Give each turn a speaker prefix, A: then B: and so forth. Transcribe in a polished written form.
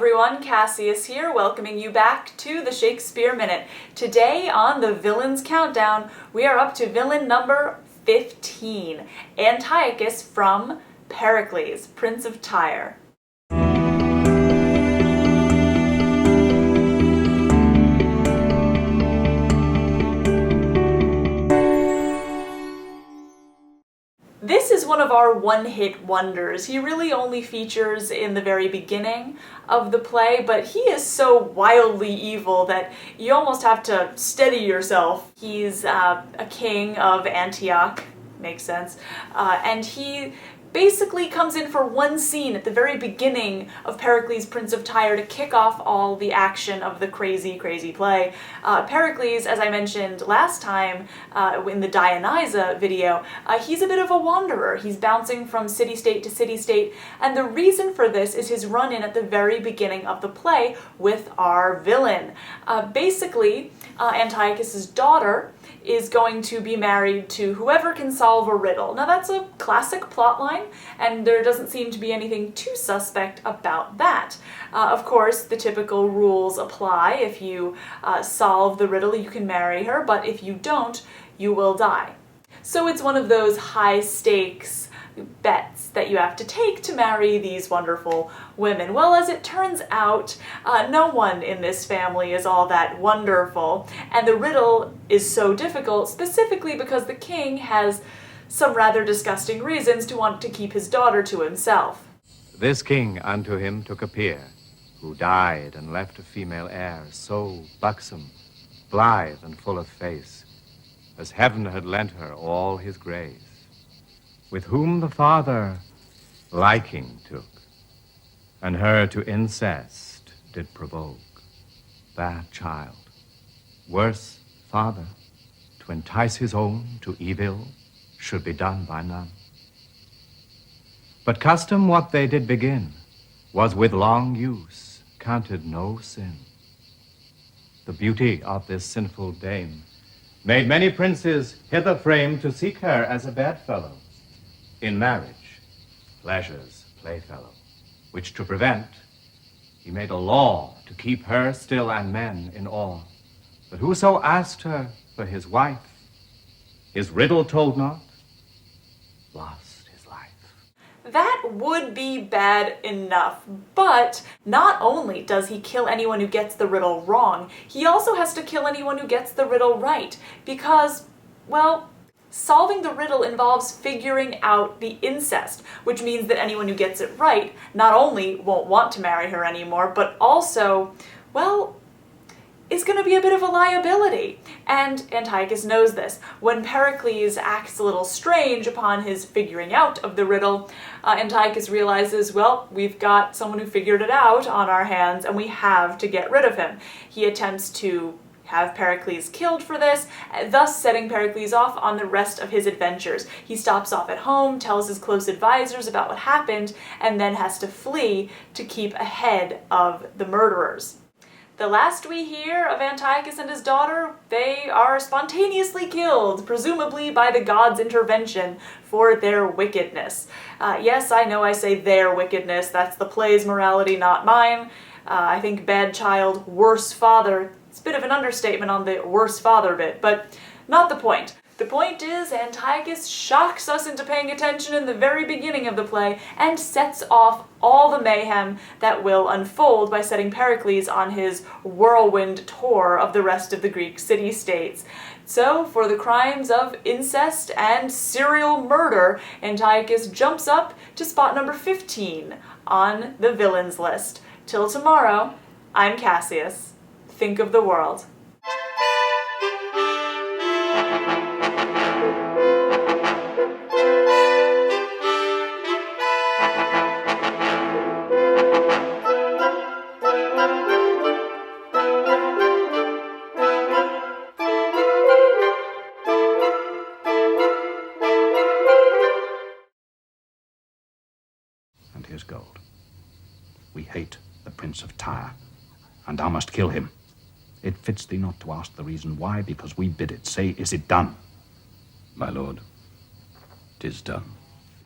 A: everyone, Cassius here, welcoming you back to the Shakespeare Minute. Today on the Villains Countdown, we are up to villain number 15, Antiochus from Pericles, Prince of Tyre. This is one of our one-hit wonders. He really only features in the very beginning of the play, but he is so wildly evil that you almost have to steady yourself. He's a king of Antioch, makes sense, and he basically comes in for one scene at the very beginning of Pericles, Prince of Tyre, to kick off all the action of the crazy play. Pericles, as I mentioned last time in the Dionyza video, he's a bit of a wanderer. He's bouncing from city-state to city-state, and the reason for this is his run-in at the very beginning of the play with our villain. Basically, Antiochus's daughter is going to be married to whoever can solve a riddle. Now that's a classic plotline, and there doesn't seem to be anything too suspect about that. Of course, the typical rules apply. If you solve the riddle, you can marry her, but if you don't, you will die. So it's one of those high-stakes bets that you have to take to marry these wonderful women. Well, as it turns out, no one in this family is all that wonderful, and the riddle is so difficult specifically because the king has some rather disgusting reasons to want to keep his daughter to himself.
B: This king unto him took a peer, who died and left a female heir, so buxom, blithe, and full of face, as heaven had lent her all his grace, with whom the father liking took, and her to incest did provoke. That child, worse father, to entice his own to evil, should be done by none. But custom what they did begin was with long use counted no sin. The beauty of this sinful dame made many princes hither frame to seek her as a bedfellow, in marriage, pleasure's playfellow, which to prevent, he made a law to keep her still and men in awe. But whoso asked her for his wife, his riddle told not, lost his life.
A: That would be bad enough, but not only does he kill anyone who gets the riddle wrong, he also has to kill anyone who gets the riddle right, because, well, solving the riddle involves figuring out the incest, which means that anyone who gets it right not only won't want to marry her anymore, but also, well, is going to be a bit of a liability. And Antiochus knows this. When Pericles acts a little strange upon his figuring out of the riddle, Antiochus realizes, well, we've got someone who figured it out on our hands, and we have to get rid of him. He attempts to have Pericles killed for this, thus setting Pericles off on the rest of his adventures. He stops off at home, tells his close advisors about what happened, and then has to flee to keep ahead of the murderers. The last we hear of Antiochus and his daughter, they are spontaneously killed, presumably by the gods' intervention for their wickedness. Yes, I know I say their wickedness, that's the play's morality, not mine. I think bad child, worse father. It's a bit of an understatement on the worse father bit, but not the point. The point is, Antiochus shocks us into paying attention in the very beginning of the play and sets off all the mayhem that will unfold by setting Pericles on his whirlwind tour of the rest of the Greek city-states. So, for the crimes of incest and serial murder, Antiochus jumps up to spot number 15 on the villains list. Till tomorrow, I'm Cassius. Think of the world.
C: And here's gold. We hate the Prince of Tyre, and thou must kill him. It fits thee not to ask the reason why, because we bid it. Say, is it done?
D: My lord, 'tis done.